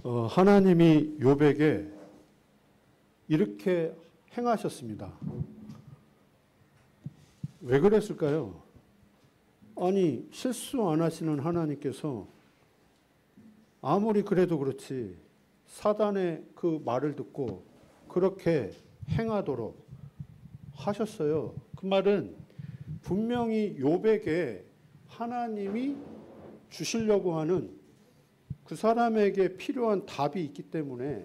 하나님이 욥에게 이렇게 행하셨습니다. 왜 그랬을까요? 아니, 실수 안 하시는 하나님께서 아무리 그래도 그렇지 사단의 그 말을 듣고 그렇게 행하도록 하셨어요. 그 말은 분명히 욥에게 하나님이 주시려고 하는 그 사람에게 필요한 답이 있기 때문에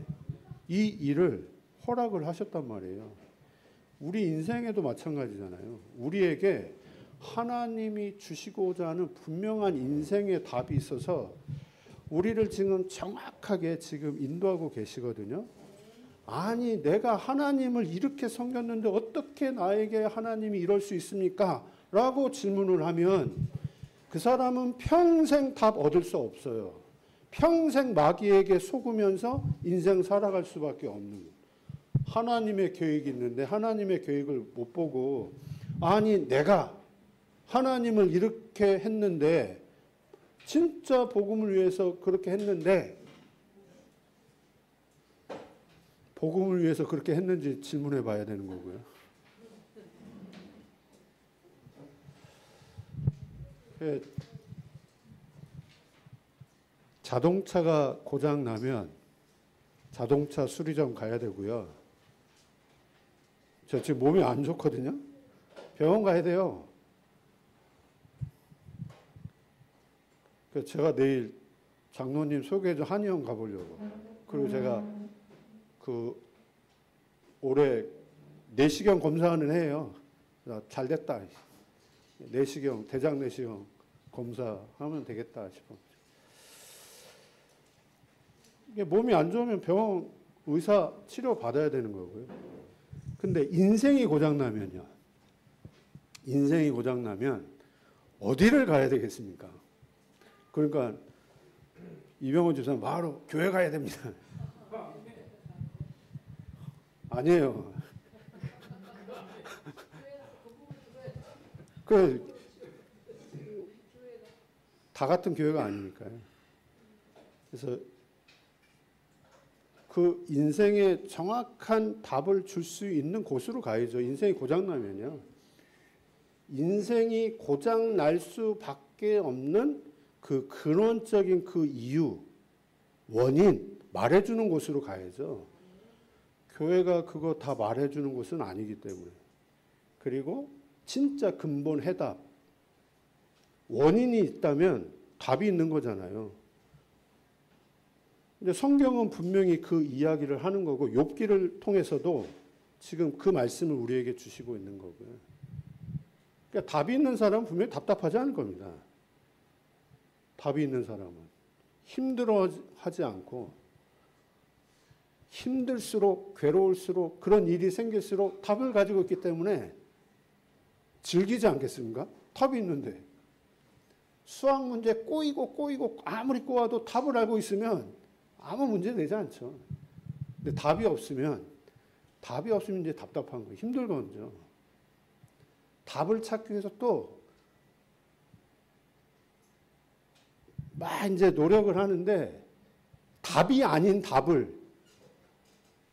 이 일을 허락을 하셨단 말이에요. 우리 인생에도 마찬가지잖아요. 우리에게 하나님이 주시고자 하는 분명한 인생의 답이 있어서 우리를 지금 정확하게 지금 인도하고 계시거든요. 아니, 내가 하나님을 이렇게 섬겼는데 어떻게 나에게 하나님이 이럴 수 있습니까? 라고 질문을 하면 그 사람은 평생 답 얻을 수 없어요. 평생 마귀에게 속으면서 인생 살아갈 수밖에 없는 거예요. 하나님의 계획이 있는데 하나님의 계획을 못 보고, 아니, 내가 하나님을 이렇게 했는데, 진짜 복음을 위해서 그렇게 했는데, 복음을 위해서 그렇게 했는지 질문해 봐야 되는 거고요. 자동차가 고장 나면 자동차 수리점 가야 되고요. 저 지금 몸이 안 좋거든요. 병원 가야 돼요. 그래서 제가 내일 장로님 소개해준 한의원 가보려고. 그리고 제가 올해 내시경 검사는 해요. 잘 됐다. 내시경, 대장 내시경 검사하면 되겠다 싶어. 이게 몸이 안 좋으면 병원 의사 치료 받아야 되는 거고요. 근데 인생이 고장나면요. 인생이 고장나면 어디를 가야 되겠습니까? 그러니까 이병헌 집사님 바로 교회 가야 됩니다. 아니에요. 다 같은 교회가 아니니까요. 그래서 그 인생의 정확한 답을 줄 수 있는 곳으로 가야죠. 인생이 고장나면요. 인생이 고장날 수밖에 없는 그 근원적인 그 이유, 원인, 말해주는 곳으로 가야죠. 교회가 그거 다 말해주는 곳은 아니기 때문에. 그리고 진짜 근본 해답, 원인이 있다면 답이 있는 거잖아요. 근데 성경은 분명히 그 이야기를 하는 거고, 욥기를 통해서도 지금 그 말씀을 우리에게 주시고 있는 거고요. 그러니까 답이 있는 사람은 분명히 답답하지 않을 겁니다. 답이 있는 사람은 힘들어하지 않고, 힘들수록 괴로울수록 그런 일이 생길수록 답을 가지고 있기 때문에 즐기지 않겠습니까? 답이 있는데. 수학 문제 꼬이고 아무리 꼬아도 답을 알고 있으면 아무 문제 되지 않죠. 근데 답이 없으면 이제 답답한 거예요. 힘들거든요. 답을 찾기 위해서 또 막 이제 노력을 하는데 답이 아닌 답을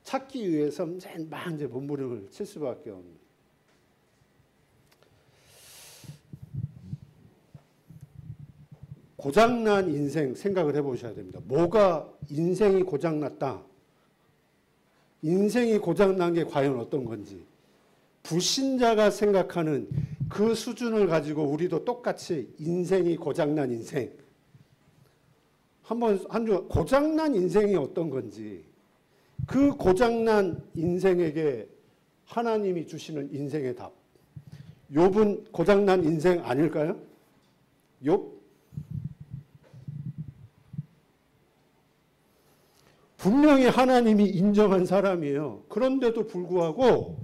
찾기 위해서 막 이제 몸부림을 칠 수밖에 없는. 고장난 인생 생각을 해보셔야 됩니다. 뭐가 인생이 고장났다. 인생이 고장난 게 과연 어떤 건지. 불신자가 생각하는 그 수준을 가지고 우리도 똑같이 인생이 고장난 인생. 한 주 고장난 인생이 어떤 건지. 그 고장난 인생에게 하나님이 주시는 인생의 답. 욥은 고장난 인생 아닐까요? 욥? 분명히 하나님이 인정한 사람이에요. 그런데도 불구하고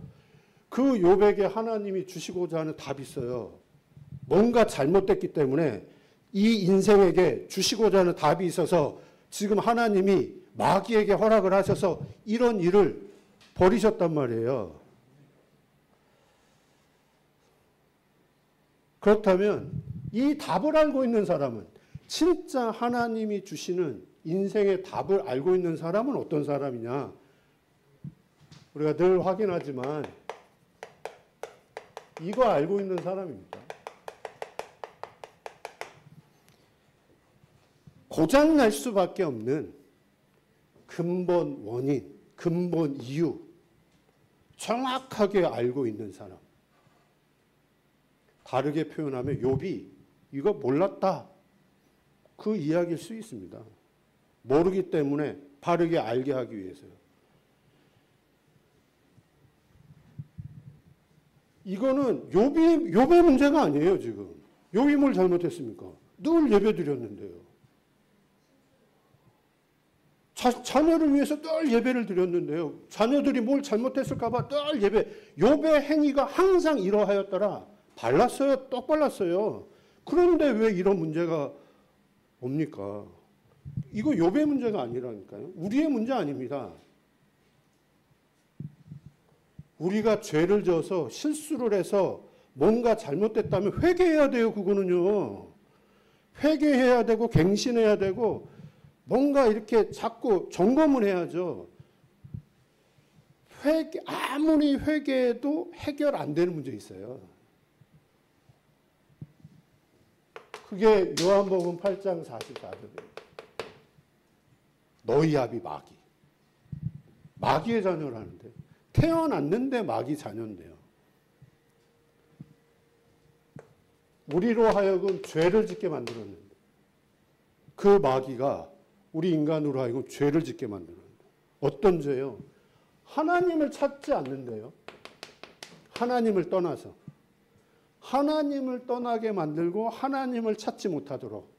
그 욥에게 하나님이 주시고자 하는 답이 있어요. 뭔가 잘못됐기 때문에 이 인생에게 주시고자 하는 답이 있어서 지금 하나님이 마귀에게 허락을 하셔서 이런 일을 벌이셨단 말이에요. 그렇다면 이 답을 알고 있는 사람은 진짜 하나님이 주시는 인생의 답을 알고 있는 사람은 어떤 사람이냐? 우리가 늘 확인하지만 이거 알고 있는 사람입니다. 고장날 수밖에 없는 근본 원인, 근본 이유 정확하게 알고 있는 사람. 다르게 표현하면 욥이 이거 몰랐다. 그 이야기일 수 있습니다. 모르기 때문에 바르게 알게 하기 위해서요. 이거는 욥의 문제가 아니에요, 지금. 욥이 뭘 잘못했습니까? 늘 예배 드렸는데요. 자녀를 위해서 늘 예배를 드렸는데요. 자녀들이 뭘 잘못했을까 봐 늘 예배. 욥의 행위가 항상 이러하였더라. 발랐어요. 똑 발랐어요. 그런데 왜 이런 문제가 옵니까? 이거 욥의 문제가 아니라니까요. 우리의 문제 아닙니다. 우리가 죄를 져서 실수를 해서 뭔가 잘못됐다면 회개해야 돼요. 그거는요. 회개해야 되고 갱신해야 되고 뭔가 이렇게 자꾸 점검을 해야죠. 아무리 회개해도 해결 안 되는 문제 있어요. 그게 요한복음 8장 44절이에요. 너희 아비 마귀. 마귀의 자녀라는데. 태어났는데 마귀 자녀인데요. 우리로 하여금 죄를 짓게 만들었는데 그 마귀가 우리 인간으로 하여금 죄를 짓게 만들었는데 어떤 죄요? 하나님을 찾지 않는데요. 하나님을 떠나서 하나님을 떠나게 만들고 하나님을 찾지 못하도록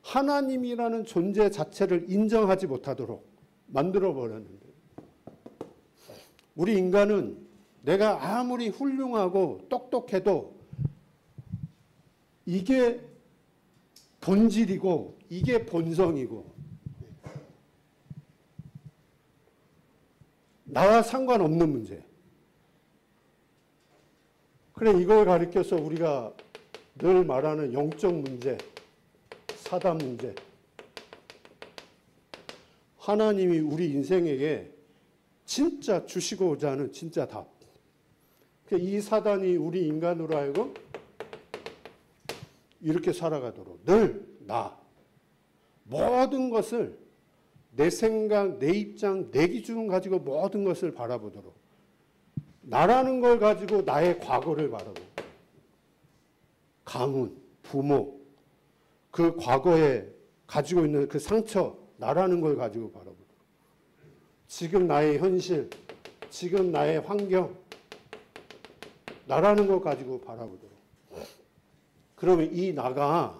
하나님이라는 존재 자체를 인정하지 못하도록 만들어버렸는데 우리 인간은 내가 아무리 훌륭하고 똑똑해도 이게 본질이고 이게 본성이고 나와 상관없는 문제. 그래 이걸 가리켜서 우리가 늘 말하는 영적 문제, 사단 문제. 하나님이 우리 인생에게 진짜 주시고자 하는 진짜 답. 이 사단이 우리 인간으로 하여금 이렇게 살아가도록 늘 나, 모든 것을 내 생각, 내 입장, 내 기준 가지고 모든 것을 바라보도록 나라는 걸 가지고 나의 과거를 바라보고 가문, 부모, 그 과거에 가지고 있는 그 상처, 나라는 걸 가지고 바라보도록 지금 나의 현실, 지금 나의 환경, 나라는 걸 가지고 바라보도록 그러면 이 나가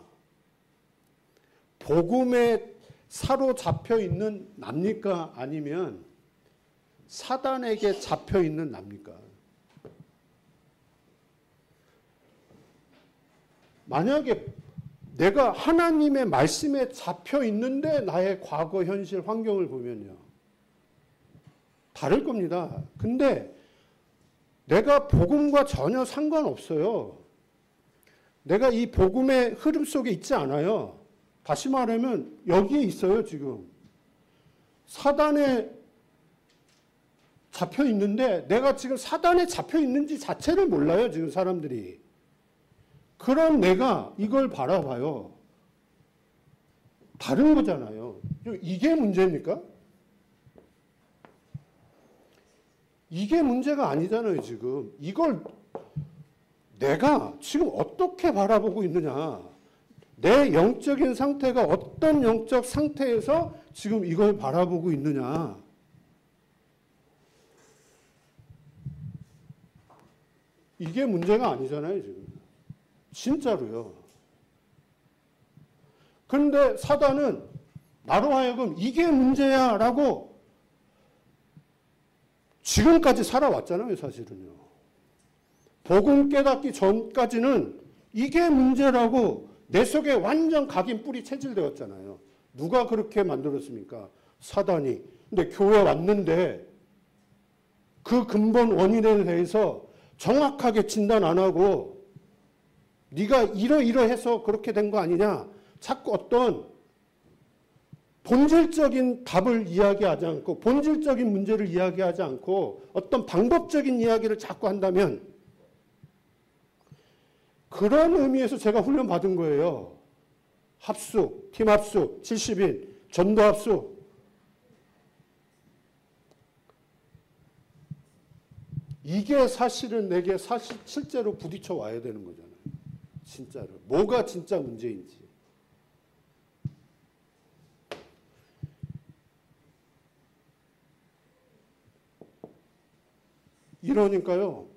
복음에 사로잡혀 있는 납니까? 아니면 사단에게 잡혀 있는 납니까? 만약에 내가 하나님의 말씀에 잡혀 있는데 나의 과거, 현실, 환경을 보면요. 다를 겁니다. 근데 내가 복음과 전혀 상관없어요. 내가 이 복음의 흐름 속에 있지 않아요. 다시 말하면 여기에 있어요, 지금. 사단에 잡혀 있는데 내가 지금 사단에 잡혀 있는지 자체를 몰라요, 지금 사람들이. 그럼 내가 이걸 바라봐요. 다른 거잖아요. 이게 문제입니까? 이게 문제가 아니잖아요, 지금. 이걸 내가 지금 어떻게 바라보고 있느냐. 내 영적인 상태가 어떤 영적 상태에서 지금 이걸 바라보고 있느냐. 이게 문제가 아니잖아요, 지금. 진짜로요. 그런데 사단은 나로 하여금 이게 문제야 라고 지금까지 살아왔잖아요, 사실은요. 복음 깨닫기 전까지는 이게 문제라고 내 속에 완전 각인 뿌리 체질되었잖아요. 누가 그렇게 만들었습니까? 사단이. 근데 교회 왔는데 그 근본 원인에 대해서 정확하게 진단 안 하고 네가 이러이러해서 그렇게 된 거 아니냐. 자꾸 어떤 본질적인 답을 이야기하지 않고 본질적인 문제를 이야기하지 않고 어떤 방법적인 이야기를 자꾸 한다면 그런 의미에서 제가 훈련 받은 거예요. 합숙, 팀 합숙, 70인, 전도 합숙. 이게 사실은 내게 실제로 부딪혀 와야 되는 거잖아요. 진짜로. 뭐가 진짜 문제인지. 이러니까요.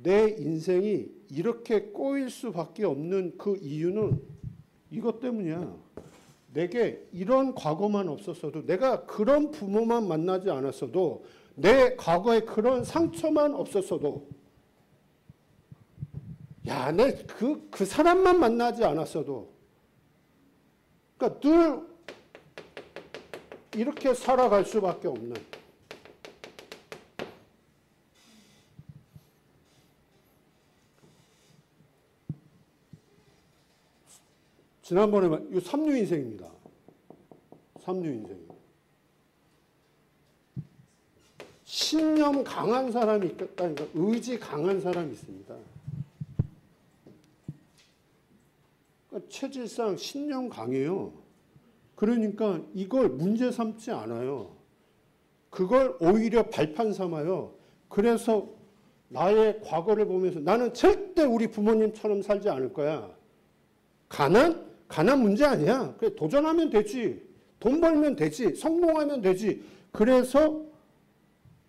내 인생이 이렇게 꼬일 수밖에 없는 그 이유는 이것 때문이야. 내게 이런 과거만 없었어도, 내가 그런 부모만 만나지 않았어도, 내 과거에 그런 상처만 없었어도, 야, 내 그 사람만 만나지 않았어도, 그러니까 늘 이렇게 살아갈 수밖에 없는. 지난번에 이거 삼류인생입니다. 삼류인생. 신념 강한 사람이 있다니까, 의지 강한 사람이 있습니다. 그러니까 체질상 신념 강해요. 그러니까 이걸 문제 삼지 않아요. 그걸 오히려 발판 삼아요. 그래서 나의 과거를 보면서 나는 절대 우리 부모님처럼 살지 않을 거야. 가난 문제 아니야. 그래, 도전하면 되지. 돈 벌면 되지. 성공하면 되지. 그래서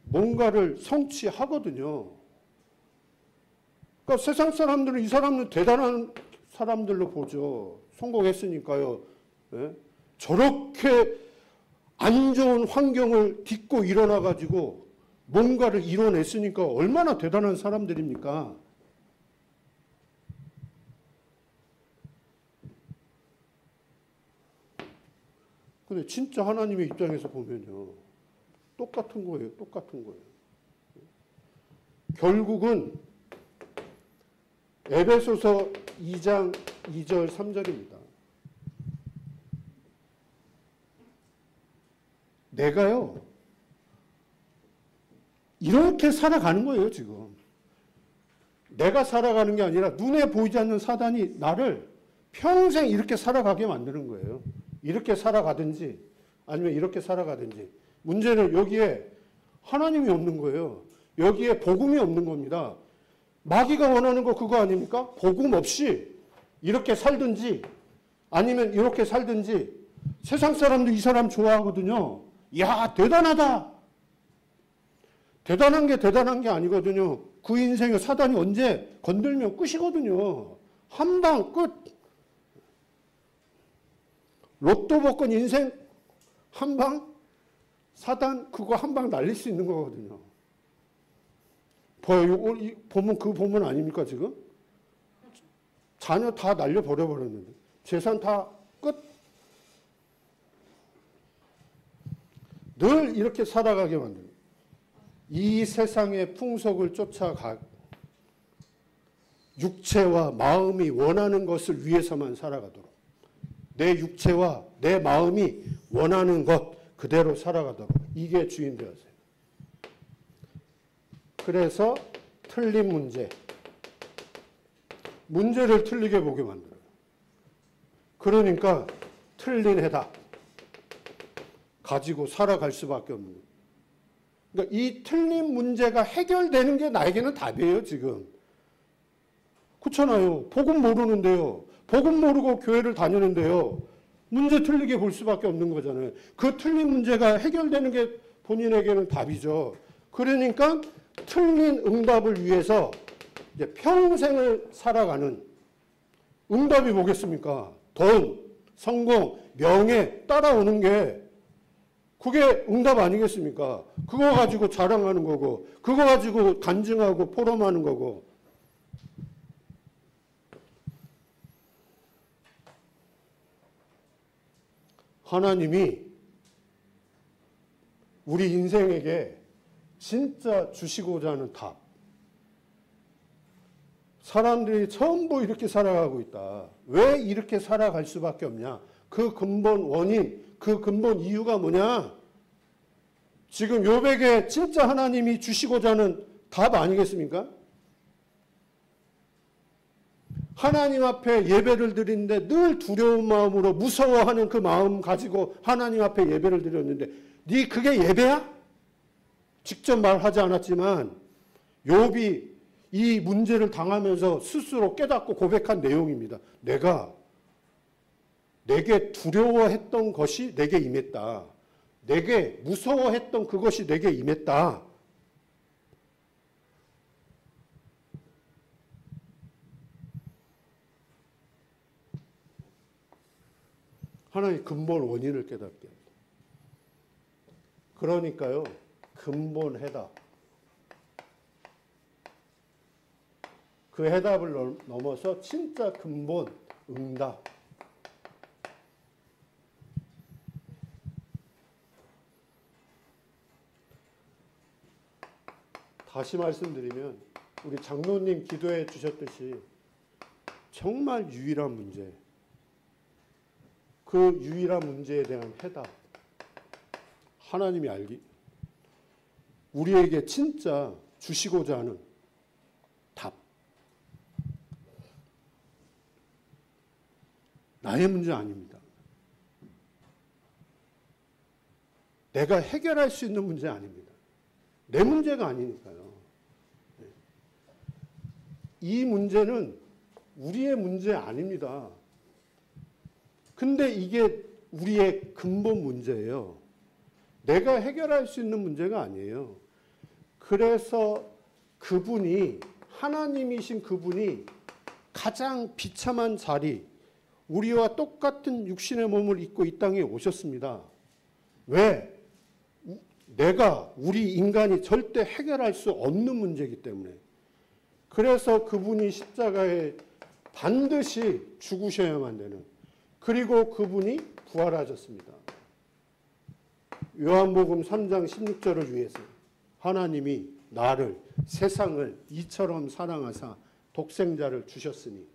뭔가를 성취하거든요. 그러니까 세상 사람들은 이 사람은 대단한 사람들로 보죠. 성공했으니까요. 네? 저렇게 안 좋은 환경을 딛고 일어나가지고 뭔가를 이뤄냈으니까 얼마나 대단한 사람들입니까? 근데 진짜 하나님의 입장에서 보면요. 똑같은 거예요. 똑같은 거예요. 결국은 에베소서 2장 2절 3절입니다. 내가요. 이렇게 살아가는 거예요, 지금. 내가 살아가는 게 아니라 눈에 보이지 않는 사단이 나를 평생 이렇게 살아가게 만드는 거예요. 이렇게 살아가든지 아니면 이렇게 살아가든지. 문제는 여기에 하나님이 없는 거예요. 여기에 복음이 없는 겁니다. 마귀가 원하는 거 그거 아닙니까? 복음 없이 이렇게 살든지 아니면 이렇게 살든지. 세상 사람들 이 사람 좋아하거든요. 야, 대단하다. 대단한 게 아니거든요. 그 인생에 사단이 언제 건들면 끝이거든요. 한 방 끝. 로또 복권 인생 한 방, 사단 그거 한 방 날릴 수 있는 거거든요. 보여요. 이 보면 그 보면 아닙니까 지금? 자녀 다 날려버려버렸는데. 재산 다 끝. 늘 이렇게 살아가게 만드는. 이 세상의 풍속을 쫓아가 육체와 마음이 원하는 것을 위해서만 살아가도록. 내 육체와 내 마음이 원하는 것 그대로 살아가도록. 이게 주인 되었어요. 그래서 틀린 문제. 문제를 틀리게 보게 만들어요. 그러니까 틀린 해답 가지고 살아갈 수밖에 없는 거예요. 그러니까 이 틀린 문제가 해결되는 게 나에게는 답이에요, 지금. 그렇잖아요. 복음 모르는데요. 복음 모르고 교회를 다니는데요. 문제 틀리게 볼 수밖에 없는 거잖아요. 그 틀린 문제가 해결되는 게 본인에게는 답이죠. 그러니까 틀린 응답을 위해서 이제 평생을 살아가는 응답이 뭐겠습니까? 돈, 성공, 명예 따라오는 게 그게 응답 아니겠습니까? 그거 가지고 자랑하는 거고, 그거 가지고 간증하고 포럼하는 거고. 하나님이 우리 인생에게 진짜 주시고자 하는 답. 사람들이 전부 이렇게 살아가고 있다. 왜 이렇게 살아갈 수밖에 없냐? 그 근본 원인, 그 근본 이유가 뭐냐? 지금 욥에게 진짜 하나님이 주시고자 하는 답 아니겠습니까? 하나님 앞에 예배를 드리는데 늘 두려운 마음으로 무서워하는 그 마음 가지고 하나님 앞에 예배를 드렸는데 네 그게 예배야? 직접 말하지 않았지만 욥이 이 문제를 당하면서 스스로 깨닫고 고백한 내용입니다. 내게 두려워했던 것이 내게 임했다. 내게 무서워했던 그것이 내게 임했다. 하나의 근본 원인을 깨닫게 합니다. 그러니까요, 근본 해답. 그 해답을 넘어서 진짜 근본 응답. 다시 말씀드리면 우리 장로님 기도해 주셨듯이 정말 유일한 문제, 그 유일한 문제에 대한 해답, 하나님이 우리에게 진짜 주시고자 하는 답. 나의 문제 아닙니다. 내가 해결할 수 있는 문제 아닙니다. 내 문제가 아니니까요. 이 문제는 우리의 문제 아닙니다. 근데 이게 우리의 근본 문제예요. 내가 해결할 수 있는 문제가 아니에요. 그래서 그분이, 하나님이신 그분이 가장 비참한 자리, 우리와 똑같은 육신의 몸을 입고 이 땅에 오셨습니다. 왜? 우리 인간이 절대 해결할 수 없는 문제이기 때문에. 그래서 그분이 십자가에 반드시 죽으셔야만 되는, 그리고 그분이 부활하셨습니다. 요한복음 3장 16절을 위해서 하나님이 나를, 세상을 이처럼 사랑하사 독생자를 주셨으니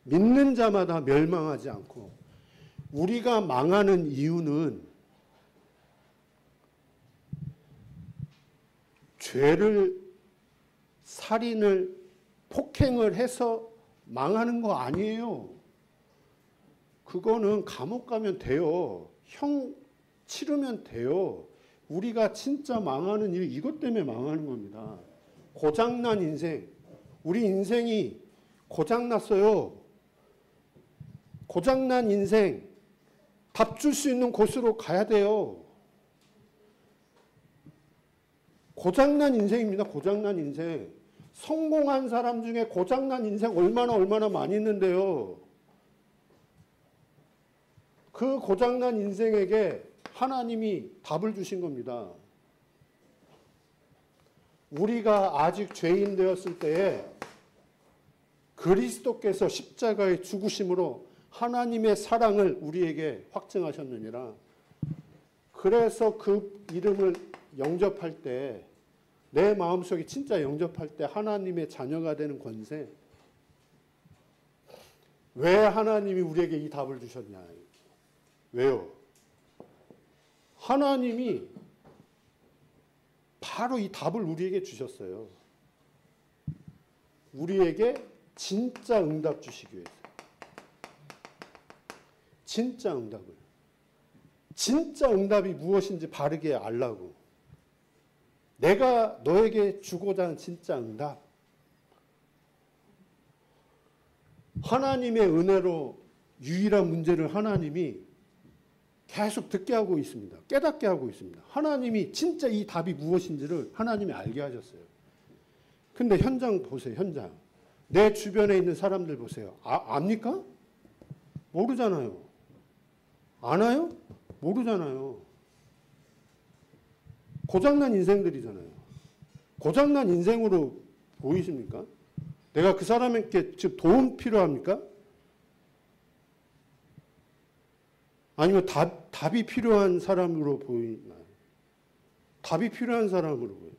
믿는 자마다 멸망하지 않고, 우리가 망하는 이유는 죄를, 살인을, 폭행을 해서 망하는 거 아니에요. 그거는 감옥 가면 돼요. 형 치르면 돼요. 우리가 진짜 망하는 일, 이것 때문에 망하는 겁니다. 고장난 인생. 우리 인생이 고장났어요. 고장난 인생, 답 줄 수 있는 곳으로 가야 돼요. 고장난 인생입니다. 고장난 인생. 성공한 사람 중에 고장난 인생 얼마나 많이 있는데요. 그 고장난 인생에게 하나님이 답을 주신 겁니다. 우리가 아직 죄인 되었을 때에 그리스도께서 십자가의 죽으심으로 하나님의 사랑을 우리에게 확증하셨느니라. 그래서 그 이름을 영접할 때, 내 마음속에 진짜 영접할 때 하나님의 자녀가 되는 권세. 왜 하나님이 우리에게 이 답을 주셨냐? 왜요? 하나님이 바로 이 답을 우리에게 주셨어요. 우리에게 진짜 응답 주시기 위해서. 진짜 응답을. 진짜 응답이 무엇인지 바르게 알라고. 내가 너에게 주고자 하는 진짜 응답. 하나님의 은혜로 유일한 문제를 하나님이 계속 듣게 하고 있습니다. 깨닫게 하고 있습니다. 하나님이 진짜 이 답이 무엇인지를 하나님이 알게 하셨어요. 근데 현장 보세요. 현장. 내 주변에 있는 사람들 보세요. 압니까? 모르잖아요. 아나요? 모르잖아요. 고장난 인생들이잖아요. 고장난 인생으로 보이십니까? 내가 그 사람에게 지금 도움 필요합니까? 아니면 답이 필요한 사람으로 보이나요? 답이 필요한 사람으로 보여요.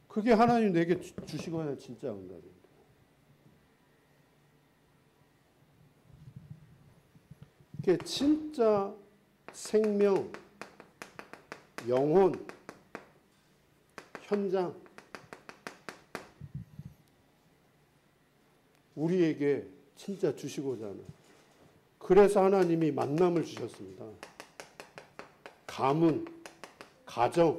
그게 하나님 내게 주시거나 진짜 응답입니다. 이렇게 진짜 생명, 영혼, 현장, 우리에게 진짜 주시고자 하는, 그래서 하나님이 만남을 주셨습니다. 가문, 가정,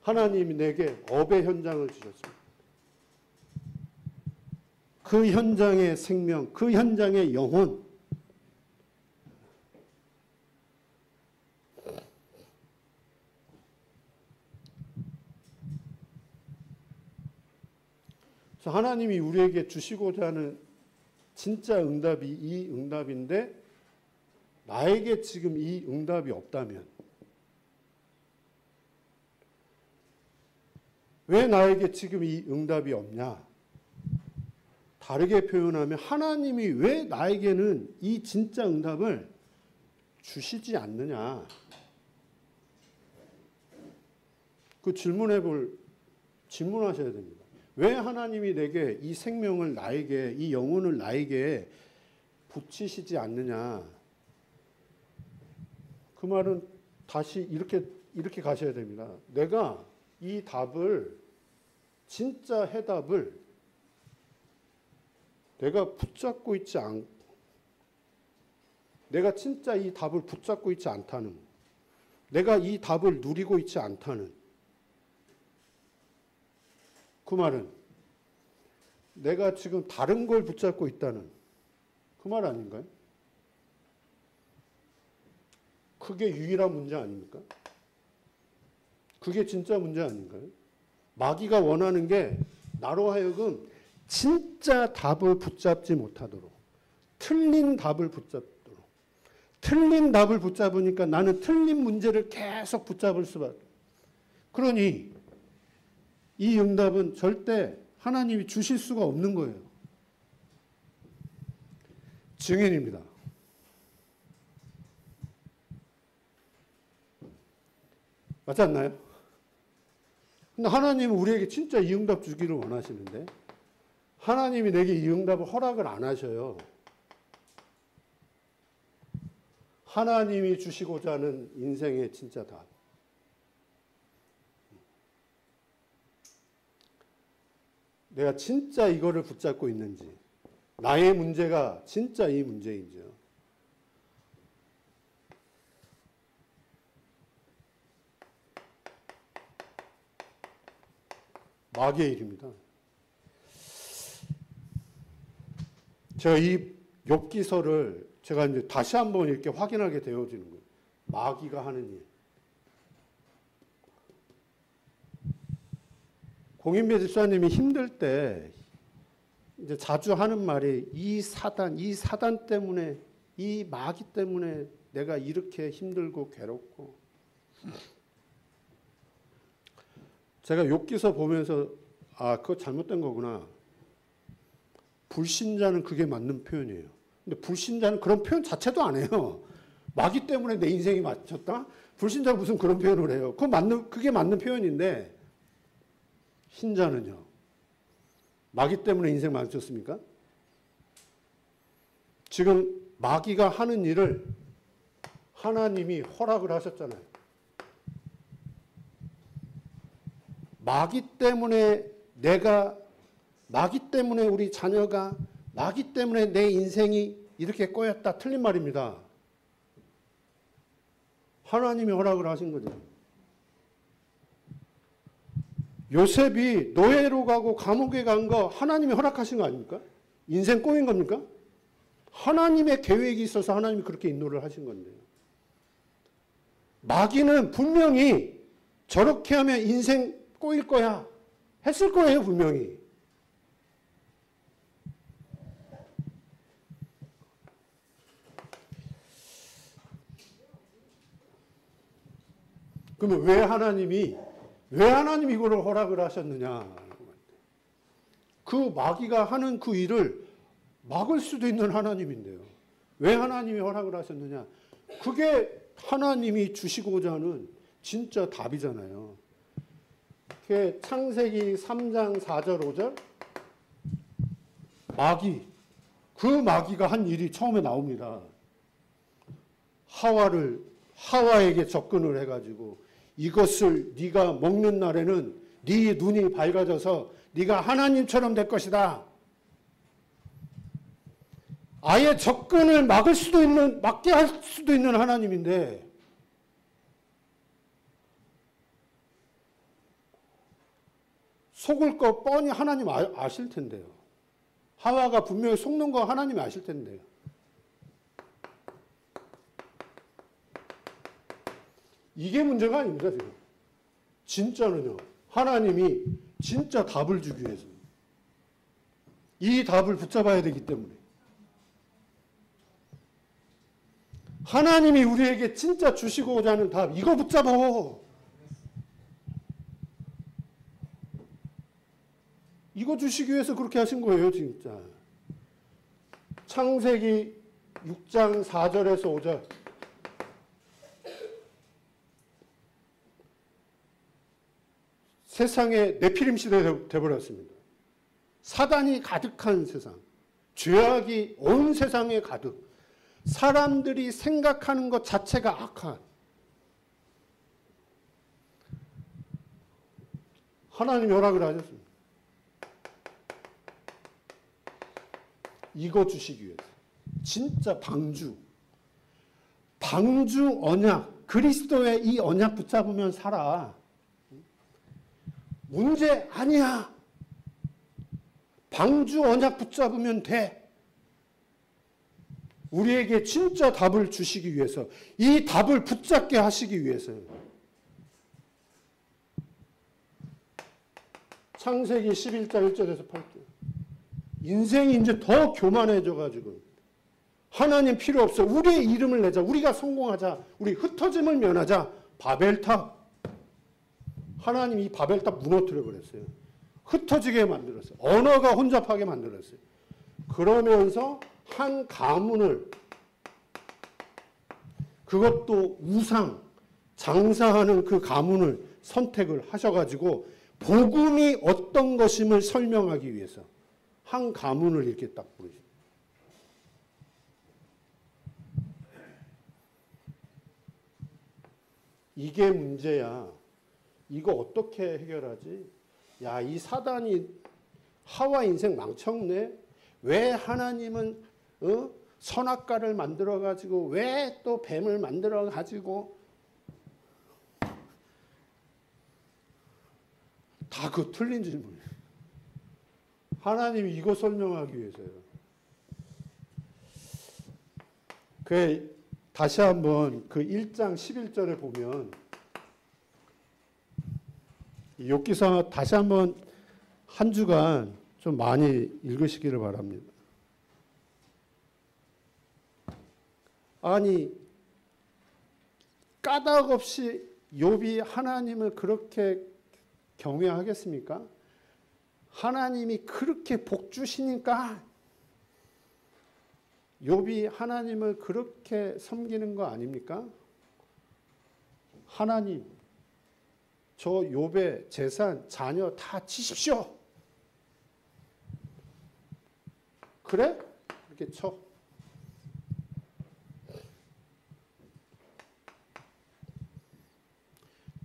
하나님이 내게 업의 현장을 주셨습니다. 그 현장의 생명, 그 현장의 영혼, 그래서 하나님이 우리에게 주시고자 하는 진짜 응답이 이 응답인데, 나에게 지금 이 응답이 없다면, 왜 나에게 지금 이 응답이 없냐? 다르게 표현하면 하나님이 왜 나에게는 이 진짜 응답을 주시지 않느냐? 그 질문하셔야 됩니다. 왜 하나님이 내게 이 생명을 나에게, 이 영혼을 나에게 붙이시지 않느냐? 그 말은 다시 이렇게 가셔야 됩니다. 내가 이 답을, 진짜 해답을 내가 붙잡고 있지 내가 진짜 이 답을 붙잡고 있지 않다는, 내가 이 답을 누리고 있지 않다는, 그 말은 내가 지금 다른 걸 붙잡고 있다는 그 말 아닌가요? 그게 유일한 문제 아닙니까? 그게 진짜 문제 아닌가요? 마귀가 원하는 게 나로 하여금 진짜 답을 붙잡지 못하도록, 틀린 답을 붙잡도록, 틀린 답을 붙잡으니까 나는 틀린 문제를 계속 붙잡을 수밖에. 그러니 이 응답은 절대 하나님이 주실 수가 없는 거예요. 증인입니다. 맞지 않나요? 근데 하나님은 우리에게 진짜 이 응답 주기를 원하시는데, 하나님이 내게 이 응답을 허락을 안 하셔요. 하나님이 주시고자 하는 인생의 진짜 답. 내가 진짜 이거를 붙잡고 있는지, 나의 문제가 진짜 이 문제인지요. 마귀의 일입니다. 제가 이 욥기서를 제가 이제 다시 한번 이렇게 확인하게 되어지는 거예요. 마귀가 하는 일. 공인배 집사님이 힘들 때 이제 자주 하는 말이 이 사단 때문에, 이 마귀 때문에 내가 이렇게 힘들고 괴롭고. 제가 욥기서 보면서 그거 잘못된 거구나. 불신자는 그게 맞는 표현이에요. 근데 불신자는 그런 표현 자체도 안 해요. 마귀 때문에 내 인생이 맞췄다? 불신자가 무슨 그런 표현을 해요. 그게 맞는 표현인데, 신자는요. 마귀 때문에 인생 망쳤습니까? 지금 마귀가 하는 일을 하나님이 허락을 하셨잖아요. 마귀 때문에 마귀 때문에 우리 자녀가, 마귀 때문에 내 인생이 이렇게 꼬였다. 틀린 말입니다. 하나님이 허락을 하신 거죠. 요셉이 노예로 가고 감옥에 간 거 하나님이 허락하신 거 아닙니까? 인생 꼬인 겁니까? 하나님의 계획이 있어서 하나님이 그렇게 인도를 하신 건데요. 마귀는 분명히 저렇게 하면 인생 꼬일 거야 했을 거예요, 분명히. 그러면 왜 하나님이 이거를 허락을 하셨느냐? 그 마귀가 하는 그 일을 막을 수도 있는 하나님인데요. 왜 하나님이 허락을 하셨느냐? 그게 하나님이 주시고자 하는 진짜 답이잖아요. 창세기 3장 4절 5절 마귀 그 마귀가 한 일이 처음에 나옵니다. 하와에게 접근을 해가지고 이것을 네가 먹는 날에는 네 눈이 밝아져서 네가 하나님처럼 될 것이다. 아예 접근을 막게 할 수도 있는 하나님인데 속을 거 뻔히 하나님 아실 텐데요. 하와가 분명히 속는 거 하나님이 아실 텐데요. 이게 문제가 아닙니다, 지금. 진짜는요. 하나님이 진짜 답을 주기 위해서 이 답을 붙잡아야 되기 때문에 하나님이 우리에게 진짜 주시고자 하는 답 이거 붙잡아. 이거 주시기 위해서 그렇게 하신 거예요, 진짜. 창세기 6장 4절에서 5절. 세상에 네피림 시대가 되어버렸습니다. 사단이 가득한 세상, 죄악이 온 세상에 가득, 사람들이 생각하는 것 자체가 악한, 하나님이 허락을 하셨습니다. 이거 주시기 위해서. 진짜 방주 언약, 그리스도의 이 언약 붙잡으면 살아. 문제 아니야. 방주 언약 붙잡으면 돼. 우리에게 진짜 답을 주시기 위해서, 이 답을 붙잡게 하시기 위해서요. 창세기 11장 1절에서 8절. 인생이 이제 더 교만해져가지고 하나님 필요 없어. 우리의 이름을 내자. 우리가 성공하자. 우리 흩어짐을 면하자. 바벨탑. 하나님 이 바벨탑 무너뜨려 버렸어요. 흩어지게 만들었어요. 언어가 혼잡하게 만들었어요. 그러면서 한 가문을, 그것도 우상, 장사하는 그 가문을 선택을 하셔가지고 복음이 어떤 것임을 설명하기 위해서 한 가문을 이렇게 딱 부르시죠. 이게 문제야. 이거 어떻게 해결하지? 야, 이 사단이 하와 인생 망쳤네. 왜 하나님은 선악과를 만들어 가지고 왜 또 뱀을 만들어 가지고 다 그 틀린 질문이에요. 하나님이 이거 설명하기 위해서요. 다시 한번 그 1장 11절에 보면 욥기서 다시 한번 한 주간 좀 많이 읽으시기를 바랍니다. 아니, 까닭 없이 욥이 하나님을 그렇게 경외하겠습니까? 하나님이 그렇게 복 주시니까 욥이 하나님을 그렇게 섬기는 거 아닙니까? 하나님, 저 욥의 재산, 자녀 다 치십시오. 그래? 이렇게 쳐.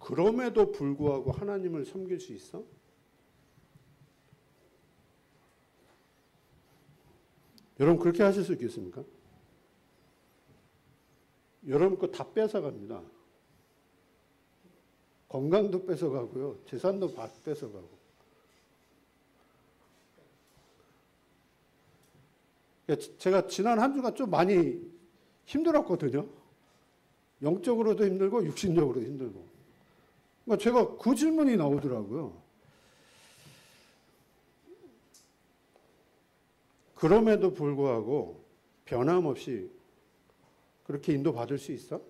그럼에도 불구하고 하나님을 섬길 수 있어? 여러분 그렇게 하실 수 있겠습니까? 여러분 거 다 뺏어갑니다. 건강도 뺏어가고요. 재산도 뺏어가고. 제가 지난 한 주간 좀 많이 힘들었거든요. 영적으로도 힘들고 육신적으로도 힘들고. 그러니까 제가 그 질문이 나오더라고요. 그럼에도 불구하고 변함없이 그렇게 인도받을 수 있어?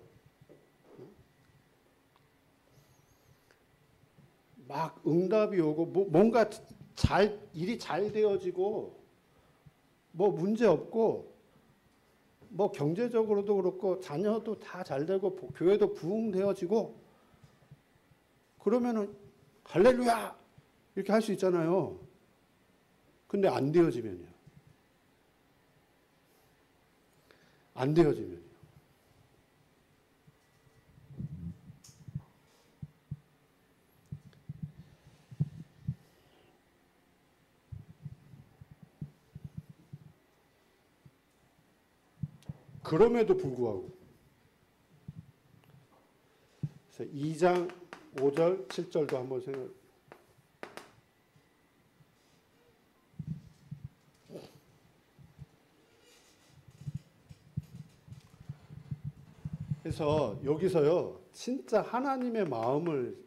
막 응답이 오고 뭔가 일이 잘 되어지고 뭐 문제 없고 뭐 경제적으로도 그렇고 자녀도 다 잘 되고 교회도 부흥되어지고 그러면은 할렐루야 이렇게 할 수 있잖아요. 근데 안 되어지면요. 안 되어지면요. 그럼에도 불구하고 2장 5절 7절도 한번 생각해. 그래서 여기서요, 진짜 하나님의 마음을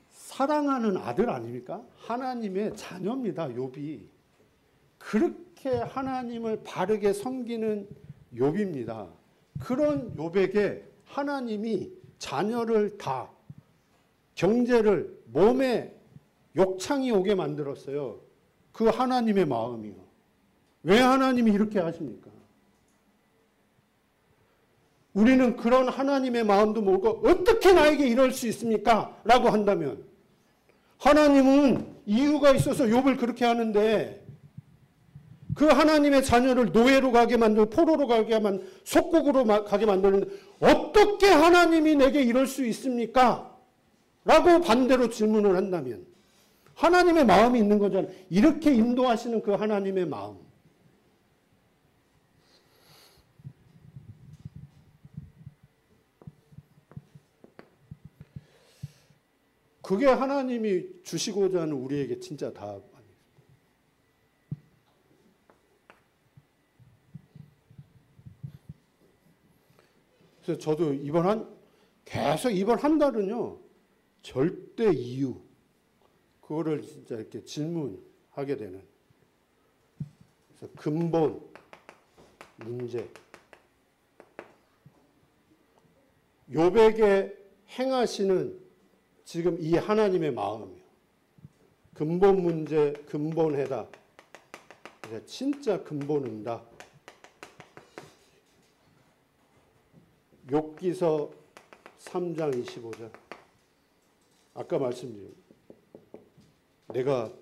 사랑하는 아들 아닙니까? 하나님의 자녀입니다, 욥이. 그렇게 하나님을 바르게 섬기는 욥입니다. 그런 욥에게 하나님이 자녀를 다, 경제를, 몸에 욕창이 오게 만들었어요. 그 하나님의 마음이요. 왜 하나님이 이렇게 하십니까? 우리는 그런 하나님의 마음도 모르고 어떻게 나에게 이럴 수 있습니까? 라고 한다면 하나님은 이유가 있어서 욥을 그렇게 하는데 그 하나님의 자녀를 노예로 가게 만들고 포로로 가게 만들고 속국으로 가게 만드는데 어떻게 하나님이 내게 이럴 수 있습니까? 라고 반대로 질문을 한다면 하나님의 마음이 있는 거잖아요. 이렇게 인도하시는 그 하나님의 마음. 그게 하나님이 주시고자 하는 우리에게 진짜 답 아니에요. 그래서 저도 계속 이번 한 달은요, 절대 이유, 그거를 진짜 이렇게 질문하게 되는. 그래서 근본, 문제. 욥에게 행하시는 지금 이 하나님의 마음이요. 근본 문제, 근본 해답. 진짜 근본은다. 욥기서 3장 25절. 아까 말씀드린 내가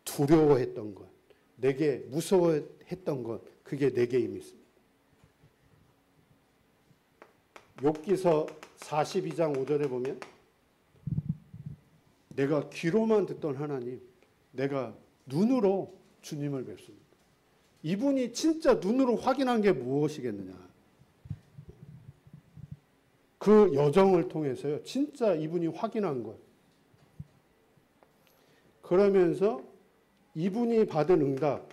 두려워했던 것, 내게 무서워했던 것, 그게 내게 임이 있습니다. 욥기서 42장 5절에 보면 내가 귀로만 듣던 하나님, 내가 눈으로 주님을 뵙습니다. 이분이 진짜 눈으로 확인한 게 무엇이겠느냐. 그 여정을 통해서요, 진짜 이분이 확인한 것. 그러면서 이분이 받은 응답,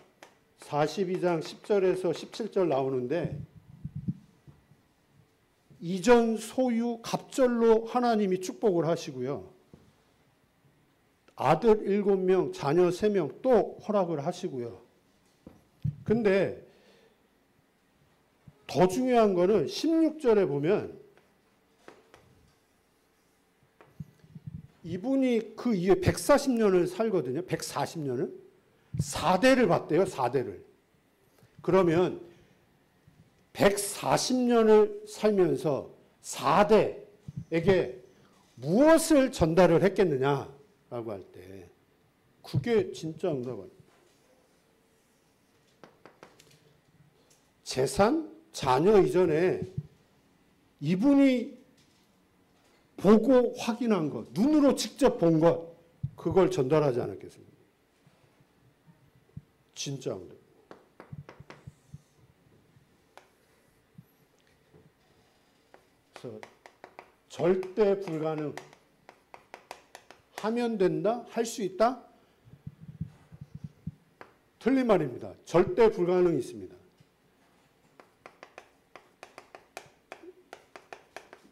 42장 10절에서 17절 나오는데, 이전 소유 갑절로 하나님이 축복을 하시고요. 아들 7명, 자녀 3명 또 허락을 하시고요. 근데 더 중요한 거는 16절에 보면 이분이 그 이후에 140년을 살거든요. 140년을. 4대를 봤대요. 4대를. 그러면 140년을 살면서 4대에게 무엇을 전달을 했겠느냐 라고 할 때 그게 진짜 응답이에요. 재산, 자녀 이전에 이분이 보고 확인한 것, 눈으로 직접 본 것, 그걸 전달하지 않았겠습니까? 진짜 응답. 그래서 절대 불가능. 하면 된다? 할 수 있다? 틀린 말입니다. 절대 불가능이 있습니다.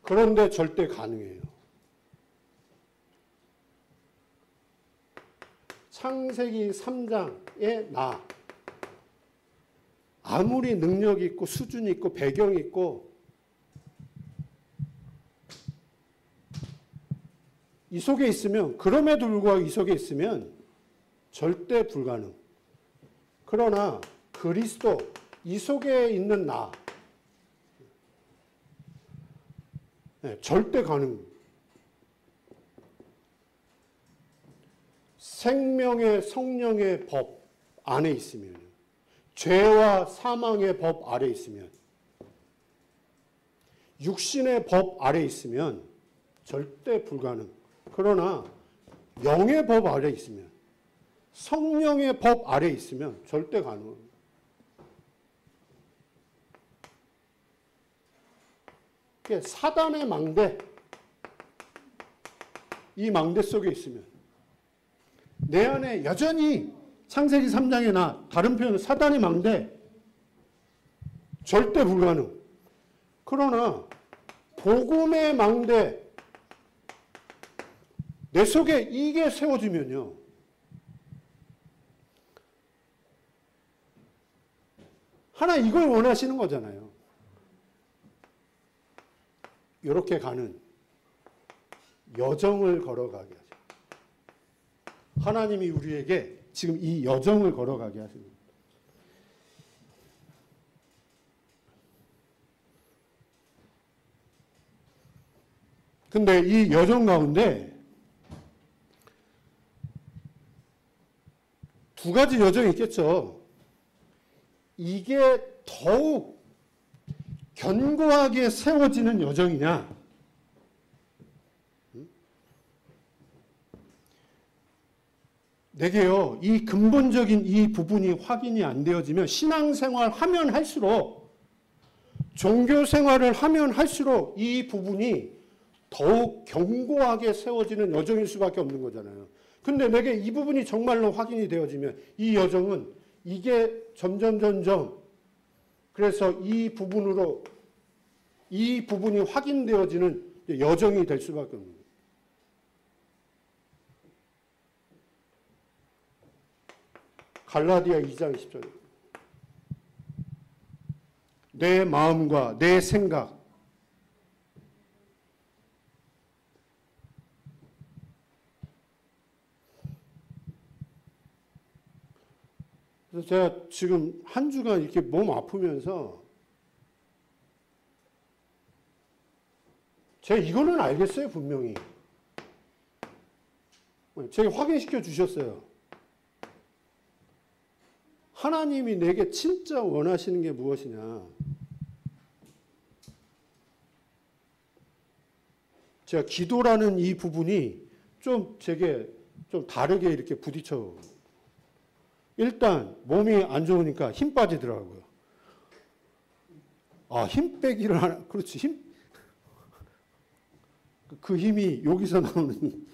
그런데 절대 가능해요. 창세기 3장의 나. 아무리 능력이 있고 수준이 있고 배경이 있고 이 속에 있으면, 그럼에도 불구하고 이 속에 있으면 절대 불가능. 그러나 그리스도, 이 속에 있는 나, 절대 가능. 생명의 성령의 법 안에 있으면, 죄와 사망의 법 아래 있으면, 육신의 법 아래 있으면 절대 불가능. 그러나 영의 법 아래 있으면, 성령의 법 아래 있으면 절대 가능. 사단의 망대, 이 망대 속에 있으면 내 안에 여전히 창세기 3장에나 다른 표현은 사단의 망대, 절대 불가능. 그러나 복음의 망대, 내 속에 이게 세워지면요, 하나님 이걸 원하시는 거잖아요. 이렇게 가는 여정을 걸어가게 하죠. 하나님이 우리에게 지금 이 여정을 걸어가게 하십니다. 근데 이 여정 가운데 두 가지 여정이 있겠죠. 이게 더욱 견고하게 세워지는 여정이냐, 내게요, 이 근본적인 이 부분이 확인이 안 되어지면 신앙생활 하면 할수록, 종교생활을 하면 할수록 이 부분이 더욱 견고하게 세워지는 여정일 수밖에 없는 거잖아요. 근데 내게 이 부분이 정말로 확인이 되어지면 이 여정은 이게 점점 그래서 이 부분으로 이 부분이 확인되어지는 여정이 될 수밖에 없는 거예요. 갈라디아 2장 10절. 내 마음과 내 생각, 그래서 제가 지금 한 주간 이렇게 몸 아프면서 제가 이거는 알겠어요, 분명히. 제가 확인시켜 주셨어요. 하나님이 내게 진짜 원하시는 게 무엇이냐. 제가 기도라는 이 부분이 좀 제게 좀 다르게 이렇게 부딪혀. 일단 몸이 안 좋으니까 힘 빠지더라고요. 아, 힘 빼기를 하나, 그렇지, 그 힘이 여기서 나오는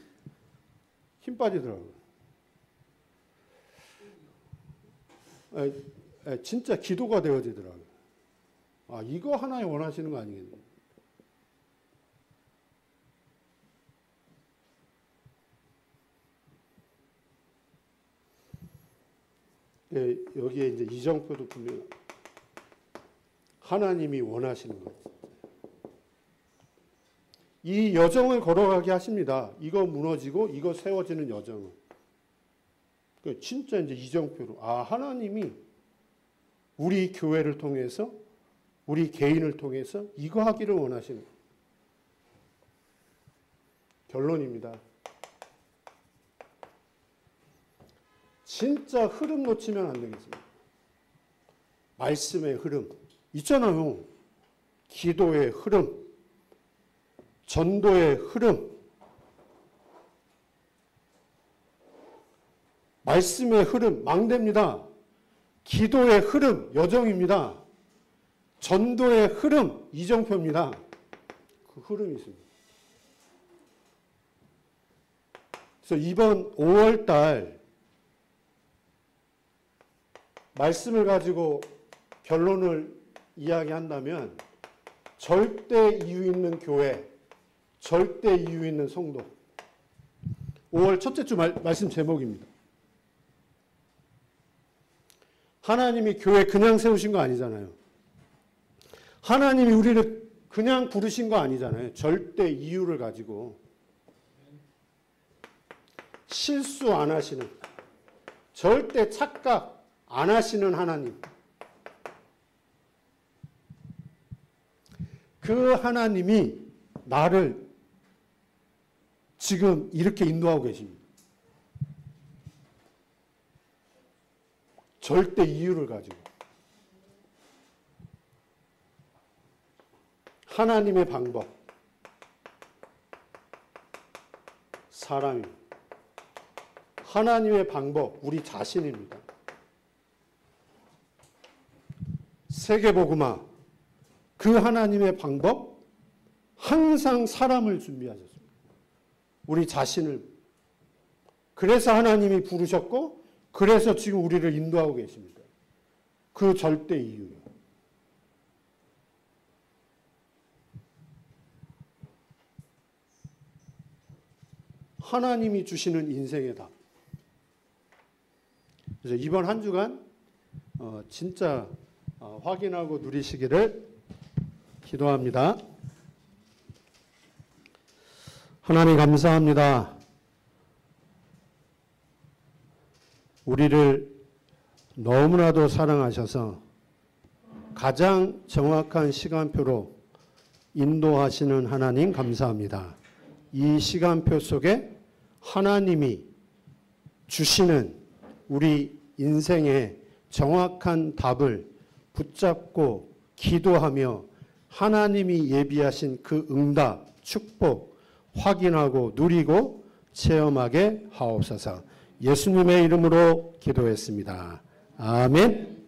힘 빠지더라고요. 진짜 기도가 되어지더라고요. 아, 이거 하나님 원하시는 거 아니겠네. 여기에 이제 이정표도 분명 하나님이 원하시는 것. 이 여정을 걸어가게 하십니다. 이거 무너지고 이거 세워지는 여정을. 진짜 이제 이정표로, 아, 하나님이 우리 교회를 통해서, 우리 개인을 통해서 이거 하기를 원하시는 거예요. 결론입니다. 진짜 흐름 놓치면 안 되겠습니다. 말씀의 흐름. 있잖아요. 기도의 흐름, 전도의 흐름, 말씀의 흐름, 망대입니다. 기도의 흐름, 여정입니다. 전도의 흐름, 이정표입니다. 그 흐름이 있습니다. 그래서 이번 5월 달 말씀을 가지고 결론을 이야기한다면 절대 이유 있는 교회, 절대 이유 있는 성도. 5월 첫째 주 말씀 제목입니다. 하나님이 교회 그냥 세우신 거 아니잖아요. 하나님이 우리를 그냥 부르신 거 아니잖아요. 절대 이유를 가지고. 실수 안 하시는, 절대 착각 안 하시는 하나님. 그 하나님이 나를 지금 이렇게 인도하고 계십니다. 절대 이유를 가지고. 하나님의 방법, 사람입니다. 하나님의 방법, 우리 자신입니다. 세계복음화, 그 하나님의 방법, 항상 사람을 준비하셨습니다. 우리 자신을. 그래서 하나님이 부르셨고, 그래서 지금 우리를 인도하고 계십니다. 그 절대 이유요. 하나님이 주시는 인생의 답. 그래서 이번 한 주간 진짜 확인하고 누리시기를 기도합니다. 하나님 감사합니다. 우리를 너무나도 사랑하셔서 가장 정확한 시간표로 인도하시는 하나님 감사합니다. 이 시간표 속에 하나님이 주시는 우리 인생의 정확한 답을 붙잡고 기도하며 하나님이 예비하신 그 응답, 축복 확인하고 누리고 체험하게 하옵소서. 예수님의 이름으로 기도했습니다. 아멘.